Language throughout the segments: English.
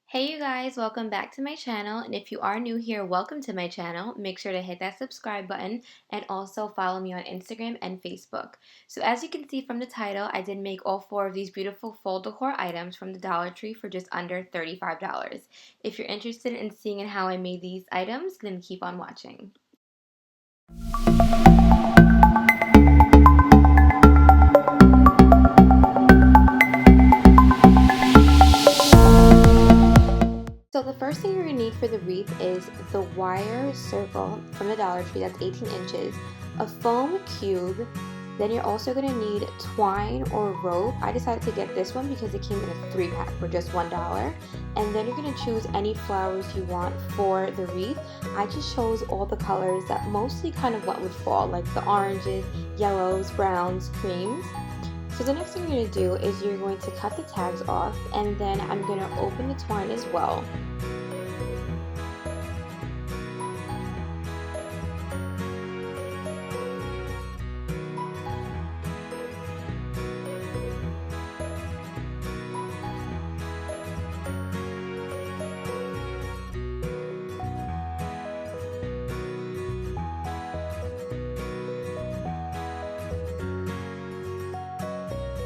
Hey you guys, welcome back to my channel, and if you are new here, welcome to my channel. Make sure to hit that subscribe button and also follow me on Instagram and Facebook. So as you can see from the title, I did make all four of these beautiful fall decor items from the Dollar Tree for just under $35. If you're interested in seeing how I made these items, then keep on watching. So the first thing you're going to need for the wreath is the wire circle from the Dollar Tree, that's 18 inches, a foam cube, then you're also going to need twine or rope. I decided to get this one because it came in a 3-pack for just $1. And then you're going to choose any flowers you want for the wreath. I just chose all the colors that mostly kind of went with fall, like the oranges, yellows, browns, creams. So the next thing you're going to do is you're going to cut the tags off, and then I'm going to open the twine as well.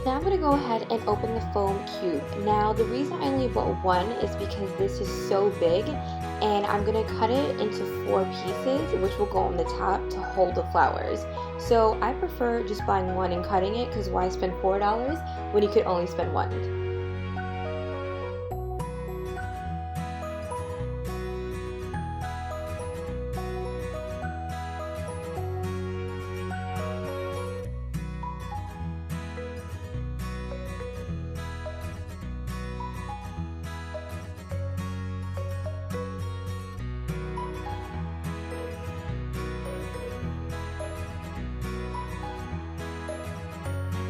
Now I'm going to go ahead and open the foam cube. Now the reason I only bought one is because this is so big, and I'm going to cut it into 4 pieces, which will go on the top to hold the flowers. So I prefer just buying one and cutting it, because why spend $4 when you could only spend one?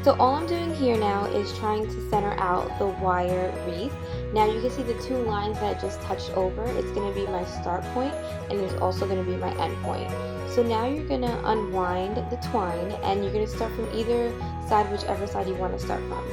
So all I'm doing here now is trying to center out the wire wreath. Now you can see the 2 lines that I just touched over. It's going to be my start point, and there's also going to be my end point. So now you're going to unwind the twine, and you're going to start from either side, whichever side you want to start from.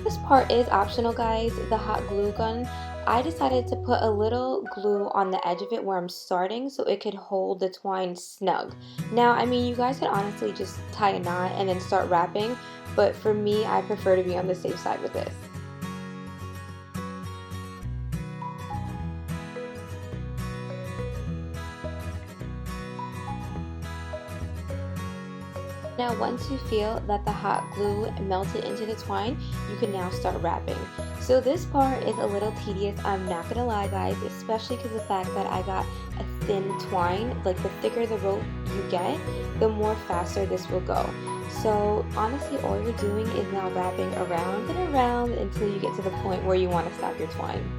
This part is optional, guys, the hot glue gun. I decided to put a little glue on the edge of it where I'm starting so it could hold the twine snug. Now, I mean, you guys could honestly just tie a knot and then start wrapping, but for me, I prefer to be on the safe side with this. Now once you feel that the hot glue melted into the twine, you can now start wrapping. So this part is a little tedious, I'm not gonna lie guys, especially because of the fact that I got a thin twine. Like the thicker the rope you get, the more faster this will go. So honestly, all you're doing is now wrapping around and around until you get to the point where you want to stop your twine.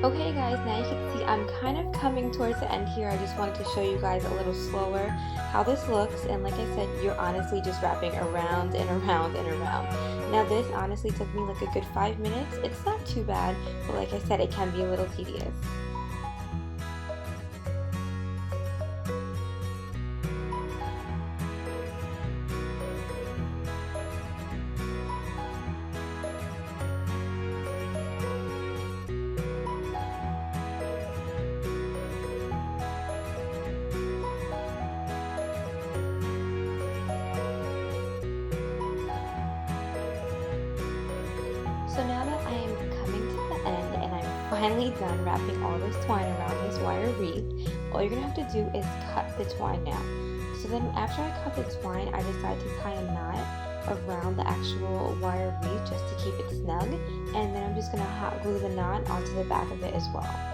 Okay guys, now you can see I'm kind of coming towards the end here. I just wanted to show you guys a little slower how this looks, and like I said, you're honestly just wrapping around and around and around. Now this honestly took me like a good 5 minutes. It's not too bad, but like I said, it can be a little tedious. So now that I am coming to the end and I'm finally done wrapping all this twine around this wire wreath, all you're going to have to do is cut the twine now. So then after I cut the twine, I decided to tie a knot around the actual wire wreath just to keep it snug. and then I'm just gonna hot glue the knot onto the back of it as well.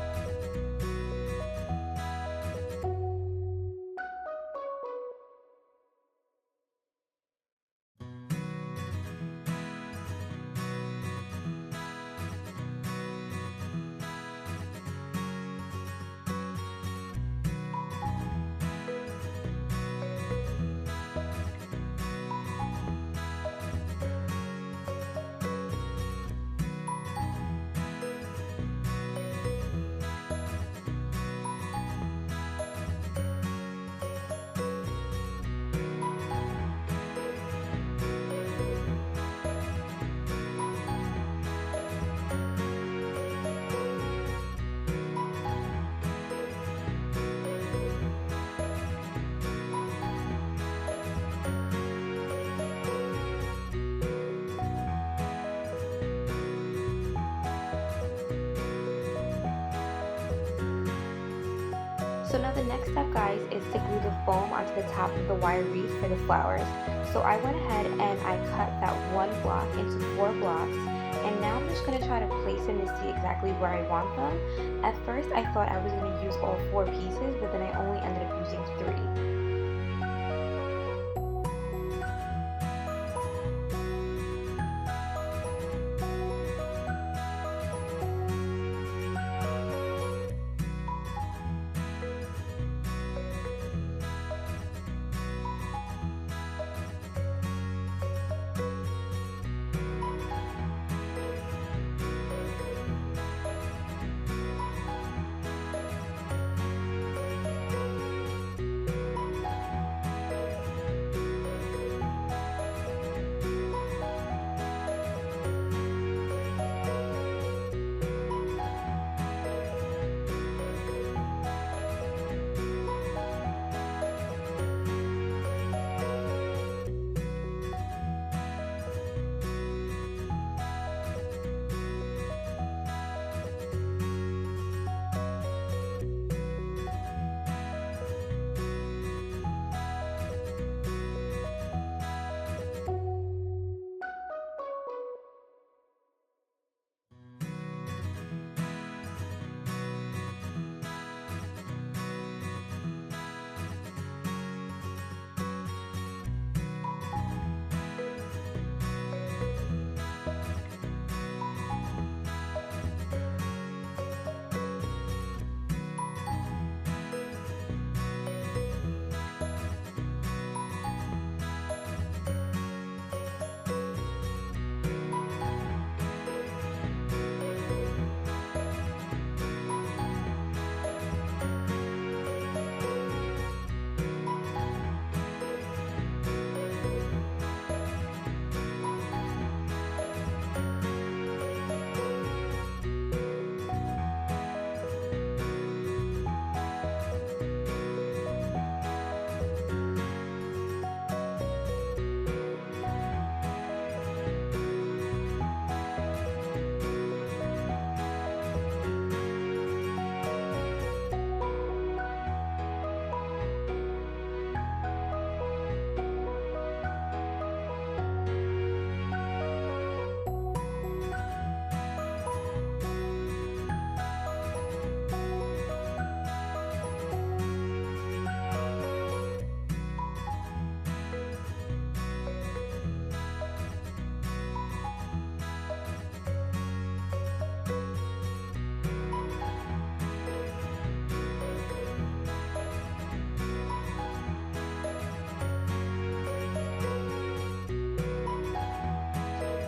So now the next step, guys, is to glue the foam onto the top of the wire wreath for the flowers. So I went ahead and I cut that one block into 4 blocks, and now I'm just going to try to place them to see exactly where I want them. At first I thought I was going to use all 4 pieces, but then I only ended up using 3.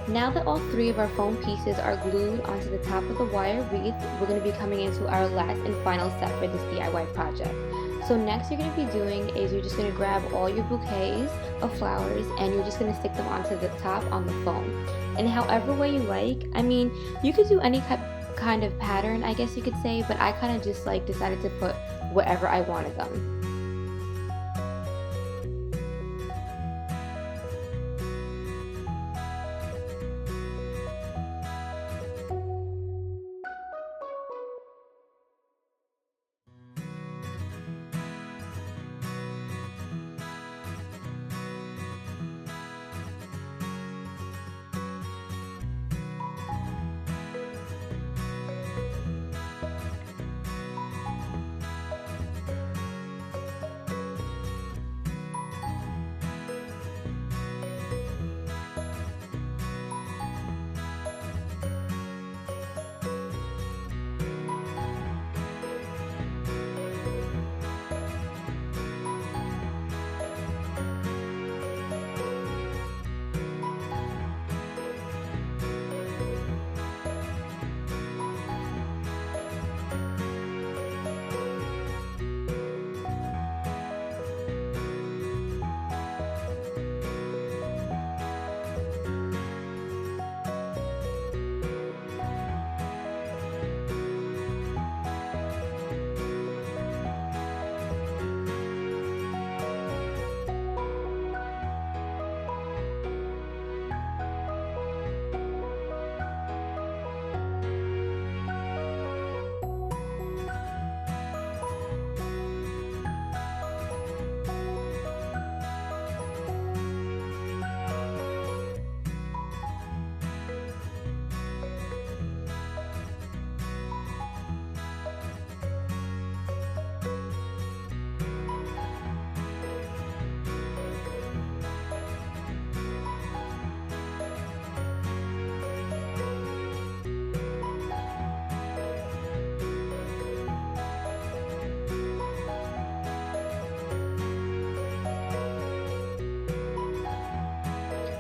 Now that all 3 of our foam pieces are glued onto the top of the wire wreath, we're going to be coming into our last and final step for this DIY project. So next you're going to be doing is you're just going to grab all your bouquets of flowers and you're just going to stick them onto the top on the foam. And however way you like, I mean, you could do any kind of pattern, I guess you could say, but I kind of just like decided to put whatever I wanted them.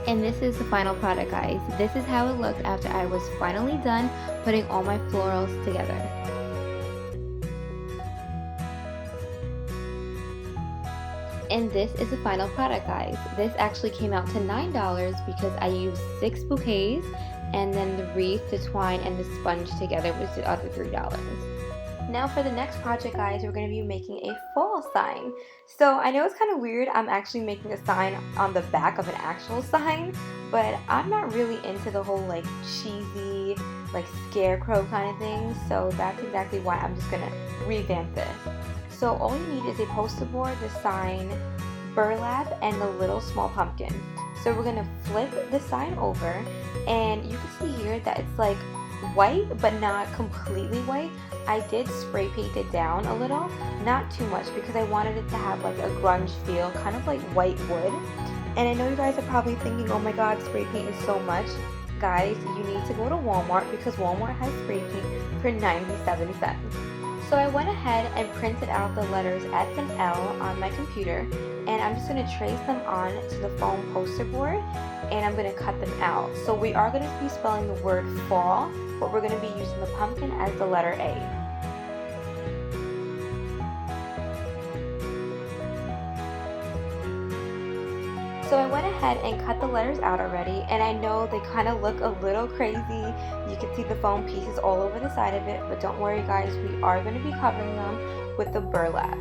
And this is the final product, guys. This is how it looked after I was finally done putting all my florals together. And this is the final product, guys. This actually came out to $9 because I used 6 bouquets, and then the wreath, the twine, and the sponge together was the other $3. Now for the next project, guys, we're going to be making a fall sign. So I know it's kind of weird, I'm actually making a sign on the back of an actual sign, but I'm not really into the whole like cheesy, like scarecrow kind of thing, so that's exactly why I'm just going to revamp this. So all you need is a poster board, the sign, burlap, and the little small pumpkin. So we're going to flip the sign over, and you can see here that it's like white but not completely white. I did spray paint it down a little, not too much, because I wanted it to have like a grunge feel, kind of like white wood. And I know you guys are probably thinking, oh my god, spray paint is so much. Guys, you need to go to Walmart because Walmart has spray paint for 97 cents. So I went ahead and printed out the letters S and L on my computer, and I'm just going to trace them on to the foam poster board, and I'm going to cut them out. So we are going to be spelling the word fall, but we're going to be using the pumpkin as the letter A. So I went ahead and cut the letters out already, and I know they kind of look a little crazy. You can see the foam pieces all over the side of it, but don't worry guys, we are going to be covering them with the burlap.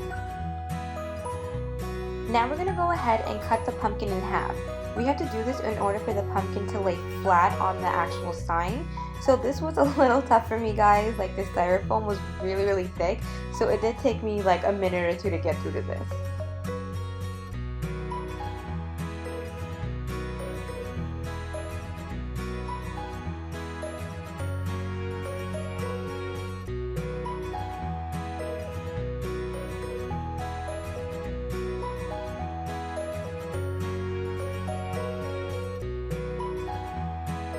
Now we're going to go ahead and cut the pumpkin in half. We have to do this in order for the pumpkin to lay flat on the actual sign. So this was a little tough for me, guys. Like the styrofoam was really thick, so it did take me like a minute or two to get through to this.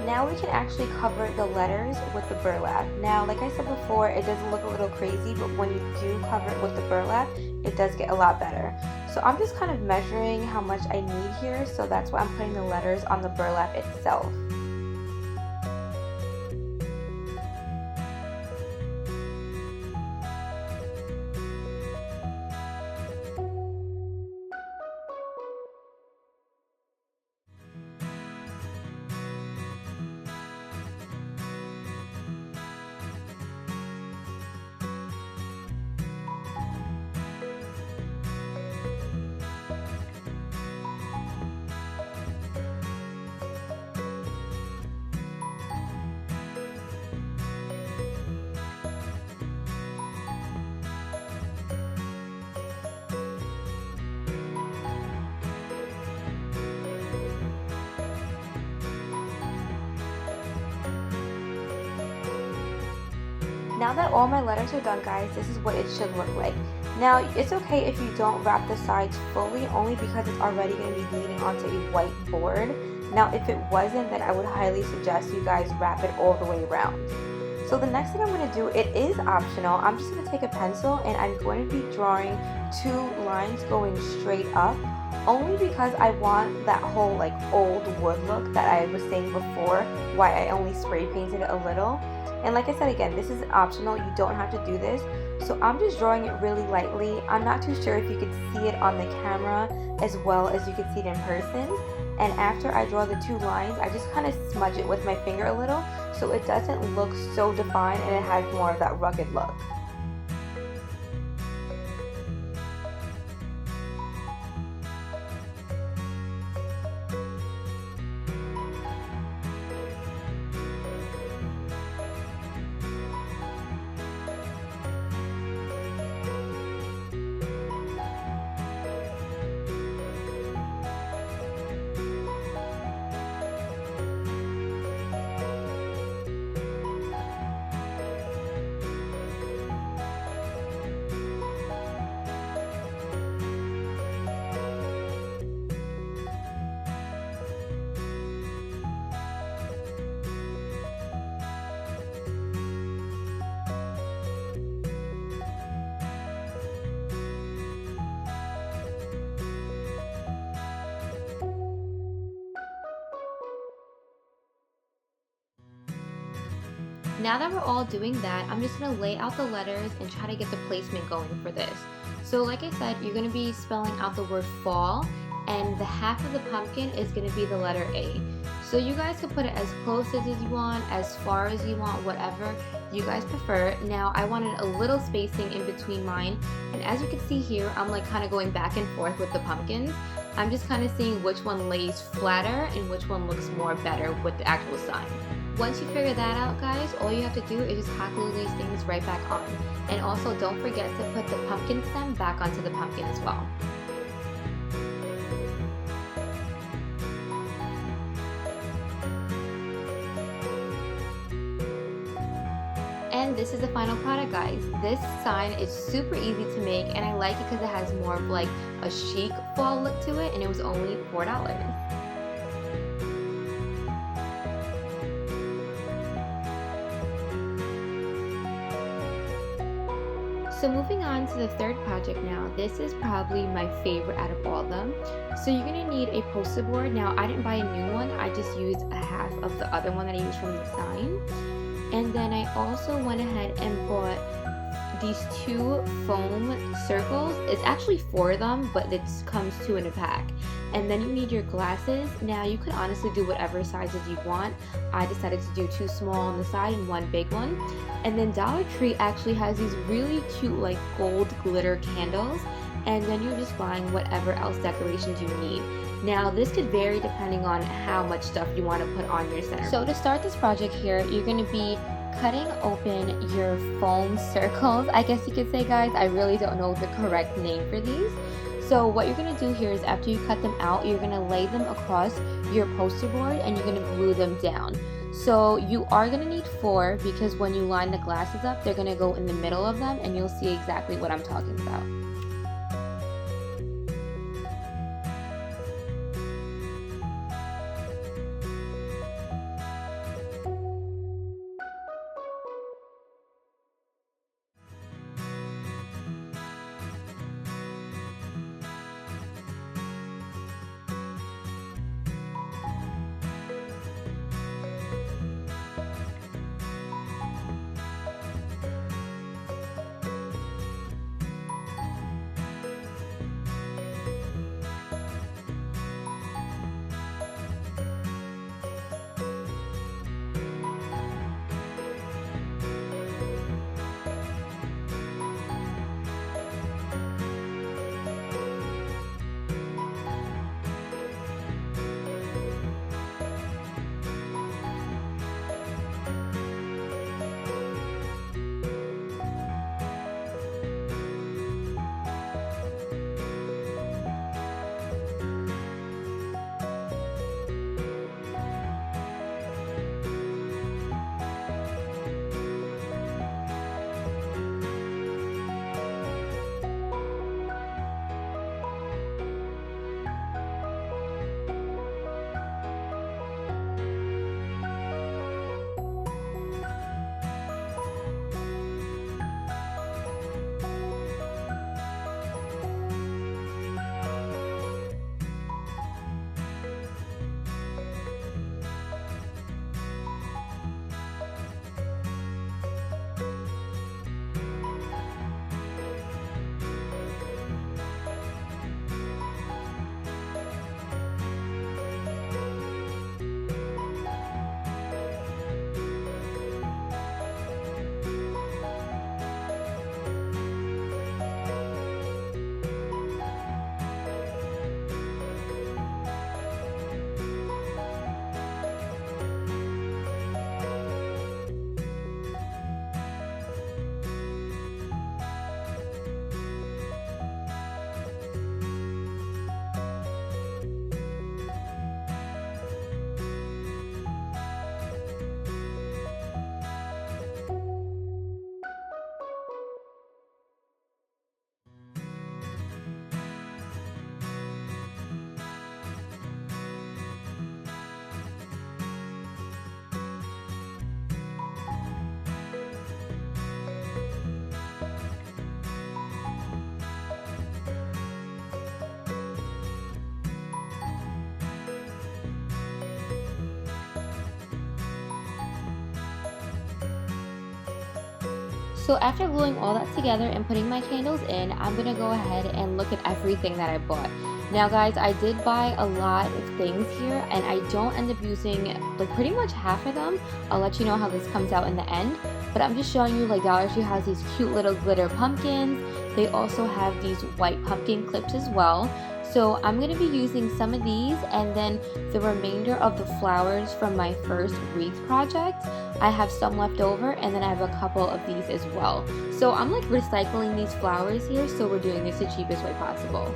Now we can actually cover the letters with the burlap. Now, like I said before, it does look a little crazy, but when you do cover it with the burlap, it does get a lot better. So I'm just kind of measuring how much I need here, so that's why I'm putting the letters on the burlap itself. Now that all my letters are done, guys, this is what it should look like. Now, it's okay if you don't wrap the sides fully, only because it's already going to be leaning onto a white board. Now, if it wasn't, then I would highly suggest you guys wrap it all the way around. So the next thing I'm going to do, it is optional. I'm just going to take a pencil and I'm going to be drawing 2 lines going straight up, only because I want that whole like old wood look that I was saying before, why I only spray painted it a little. And like I said again, this is optional, you don't have to do this. So I'm just drawing it really lightly. I'm not too sure if you could see it on the camera as well as you could see it in person. And after I draw the 2 lines, I just kind of smudge it with my finger a little so it doesn't look so defined and it has more of that rugged look. Now that we're all doing that, I'm just going to lay out the letters and try to get the placement going for this. So like I said, you're going to be spelling out the word fall, and the half of the pumpkin is going to be the letter A. So you guys can put it as close as you want, as far as you want, whatever you guys prefer. Now I wanted a little spacing in between mine, and as you can see here, I'm like kind of going back and forth with the pumpkins. I'm just kind of seeing which one lays flatter and which one looks more better with the actual sign. Once you figure that out, guys, all you have to do is just hot glue these things right back on. And also don't forget to put the pumpkin stem back onto the pumpkin as well. And this is the final product, guys. This sign is super easy to make, and I like it because it has more of like a chic fall look to it, and it was only $4. So moving on to the third project now, this is probably my favorite out of all of them. So you're going to need a poster board. Now I didn't buy a new one, I just used a half of the other one that I used from the sign. And then I also went ahead and bought these 2 foam circles. It's actually 4 of them, but it comes 2 in a pack. And then you need your glasses. Now you could honestly do whatever sizes you want. I decided to do 2 small on the side and 1 big one. And then Dollar Tree actually has these really cute like gold glitter candles. And then you're just buying whatever else decorations you need. Now this could vary depending on how much stuff you want to put on your center. So to start this project here, you're going to be cutting open your foam circles, I guess you could say, guys. I really don't know the correct name for these. So what you're going to do here is after you cut them out, you're going to lay them across your poster board and you're going to glue them down. So you are going to need 4 because when you line the glasses up, they're going to go in the middle of them and you'll see exactly what I'm talking about. So after gluing all that together and putting my candles in, I'm gonna go ahead and look at everything that I bought. Now guys, I did buy a lot of things here and I don't end up using like pretty much half of them. I'll let you know how this comes out in the end. But I'm just showing you, like, Dollar Tree has these cute little glitter pumpkins. They also have these white pumpkin clips as well. So I'm going to be using some of these and then the remainder of the flowers from my first wreath project. I have some left over and then I have a couple of these as well. So I'm like recycling these flowers here, so we're doing this the cheapest way possible.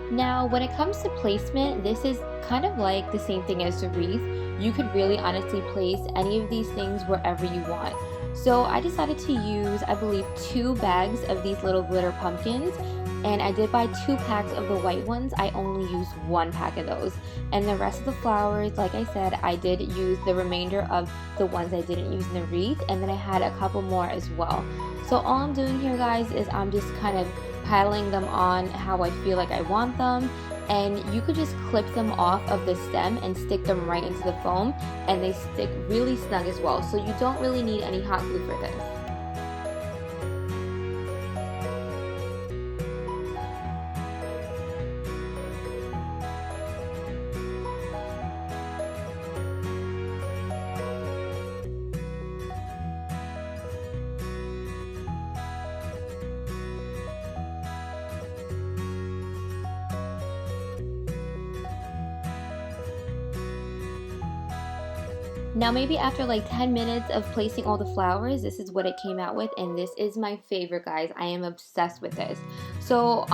Now, when it comes to placement, this is kind of like the same thing as the wreath. You could really honestly place any of these things wherever you want. So I decided to use, I believe, 2 bags of these little glitter pumpkins. And I did buy 2 packs of the white ones. I only used 1 pack of those. And the rest of the flowers, like I said, I did use the remainder of the ones I didn't use in the wreath. And then I had a couple more as well. So all I'm doing here, guys, is I'm just kind of piling them on how I feel like I want them, and you could just clip them off of the stem and stick them right into the foam, and they stick really snug as well, so you don't really need any hot glue for this. Now maybe after like 10 minutes of placing all the flowers, this is what it came out with, and this is my favorite, guys. I am obsessed with this. So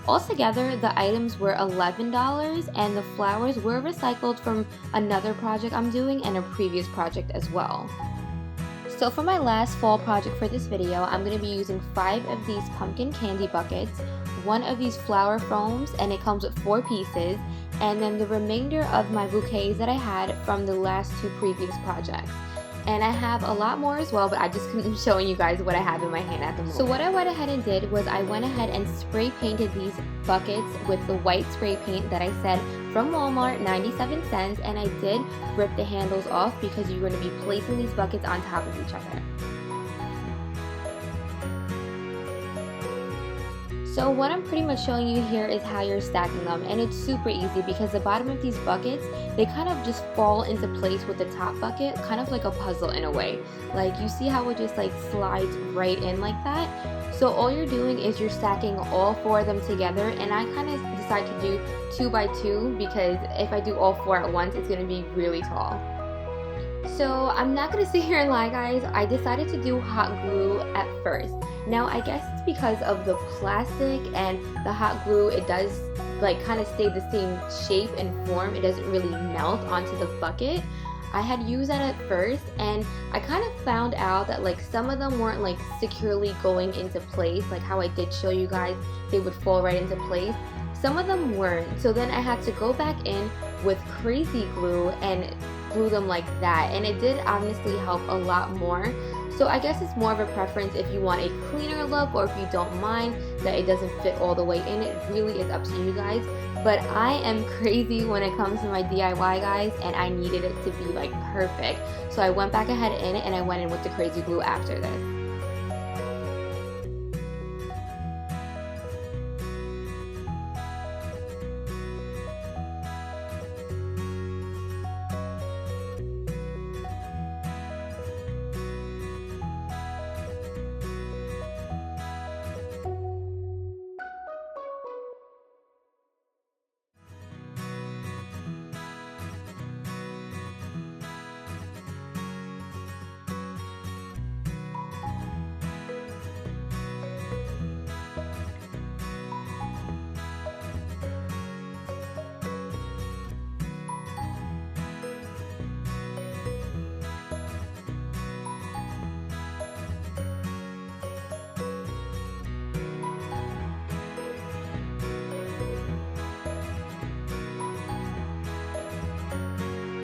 altogether the items were $11 and the flowers were recycled from another project I'm doing and a previous project as well. So for my last fall project for this video, I'm going to be using 5 of these pumpkin candy buckets, 1 of these flower foams, and it comes with 4 pieces, and then the remainder of my bouquets that I had from the last 2 previous projects. And I have a lot more as well, but I just couldn't show you guys what I have in my hand at the moment. So what I went ahead and did was I went ahead and spray painted these buckets with the white spray paint that I said from Walmart, 97 cents, and I did rip the handles off because you're going to be placing these buckets on top of each other. So what I'm pretty much showing you here is how you're stacking them, and it's super easy because the bottom of these buckets, they kind of just fall into place with the top bucket, kind of like a puzzle in a way. Like, you see how it just like slides right in like that? So all you're doing is you're stacking all 4 of them together, and I kind of decide to do 2 by 2 because if I do all 4 at once, it's going to be really tall. So I'm not going to sit here and lie, guys. I decided to do hot glue at first. Now I guess it's because of the plastic and the hot glue, it does like kind of stay the same shape and form. It doesn't really melt onto the bucket. I had used that at first and I kind of found out that like some of them weren't like securely going into place, like how I did show you guys, they would fall right into place. Some of them weren't, so then I had to go back in with crazy glue and glue them like that, and it did honestly help a lot more. So I guess it's more of a preference if you want a cleaner look or if you don't mind that it doesn't fit all the way in. It really is up to you guys. But I am crazy when it comes to my DIY, guys, and I needed it to be like perfect. So I went back ahead in it and I went in with the crazy glue after this.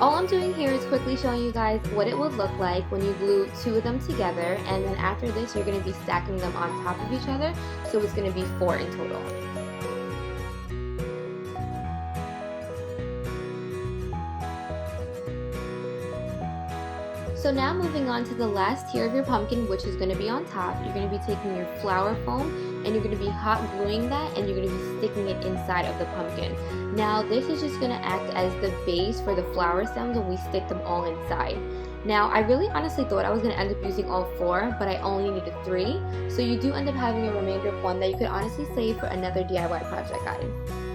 All I'm doing here is quickly showing you guys what it would look like when you glue 2 of them together, and then after this you're going to be stacking them on top of each other, so it's going to be 4 in total. So now moving on to the last tier of your pumpkin, which is going to be on top. You're going to be taking your flour foam and you're going to be hot gluing that, and you're going to be sticking it inside of the pumpkin. Now this is just going to act as the base for the flower stems when we stick them all inside. Now I really honestly thought I was going to end up using all 4, but I only needed 3. So you do end up having a remainder of 1 that you could honestly save for another DIY project, guys.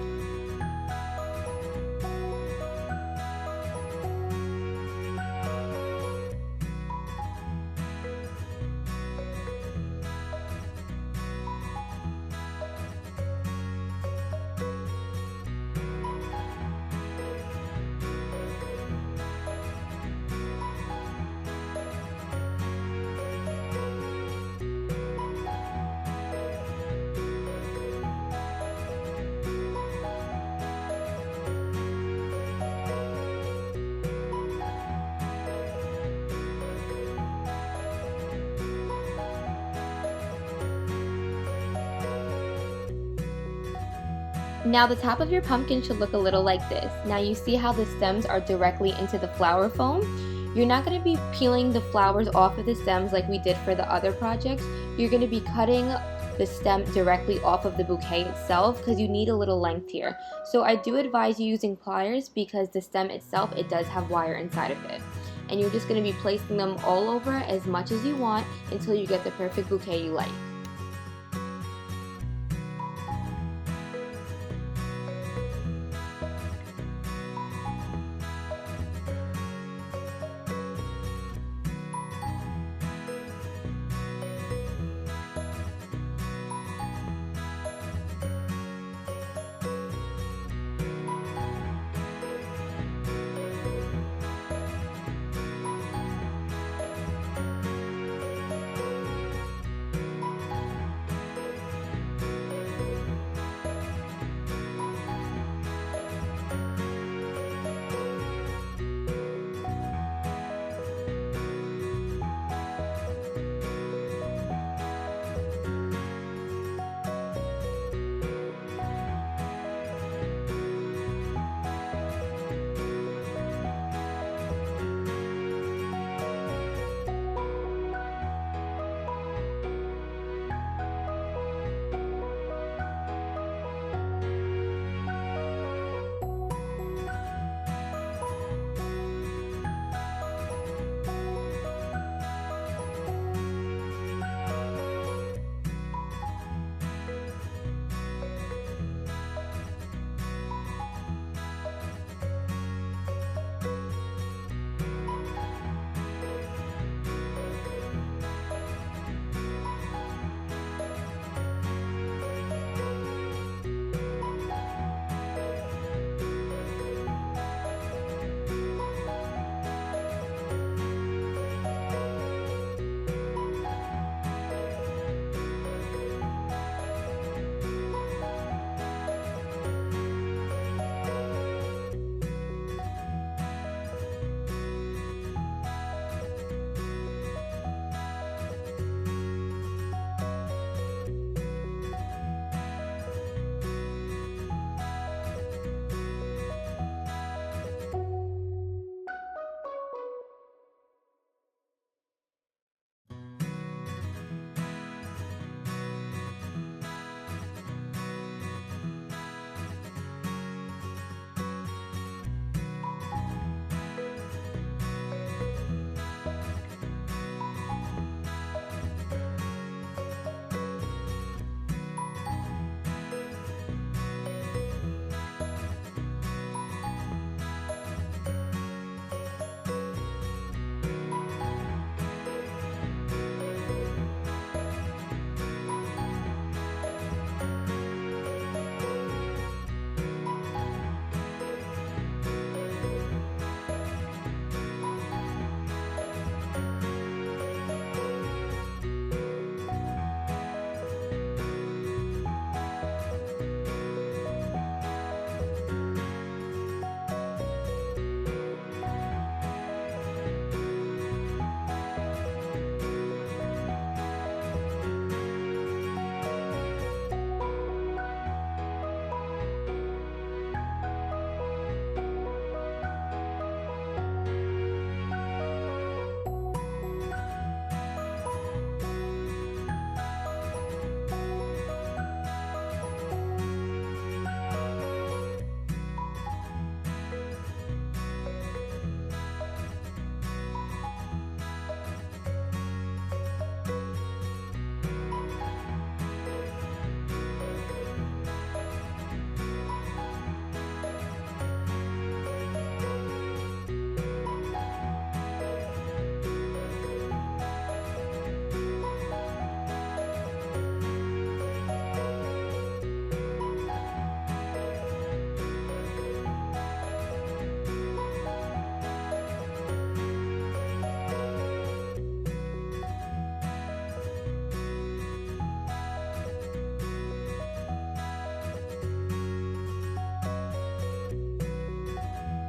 Now the top of your pumpkin should look a little like this. Now you see how the stems are directly into the flower foam? You're not going to be peeling the flowers off of the stems like we did for the other projects. You're going to be cutting the stem directly off of the bouquet itself because you need a little length here. So I do advise you using pliers because the stem itself, it does have wire inside of it. And you're just going to be placing them all over as much as you want until you get the perfect bouquet you like.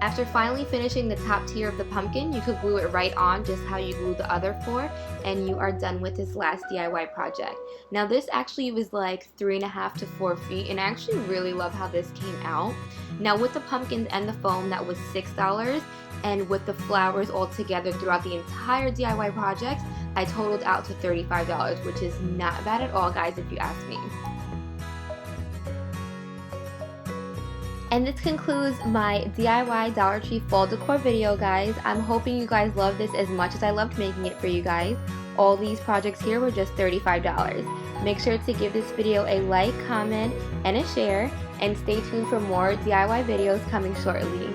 After finally finishing the top tier of the pumpkin, you could glue it right on just how you glue the other 4, and you are done with this last DIY project. Now this actually was like 3.5 to 4 feet, and I actually really love how this came out. Now with the pumpkins and the foam, that was $6, and with the flowers all together throughout the entire DIY project, I totaled out to $35, which is not bad at all, guys, if you ask me. And this concludes my DIY Dollar Tree fall decor video, guys. I'm hoping you guys love this as much as I loved making it for you guys. All these projects here were just $35. Make sure to give this video a like, comment, and a share, and stay tuned for more DIY videos coming shortly.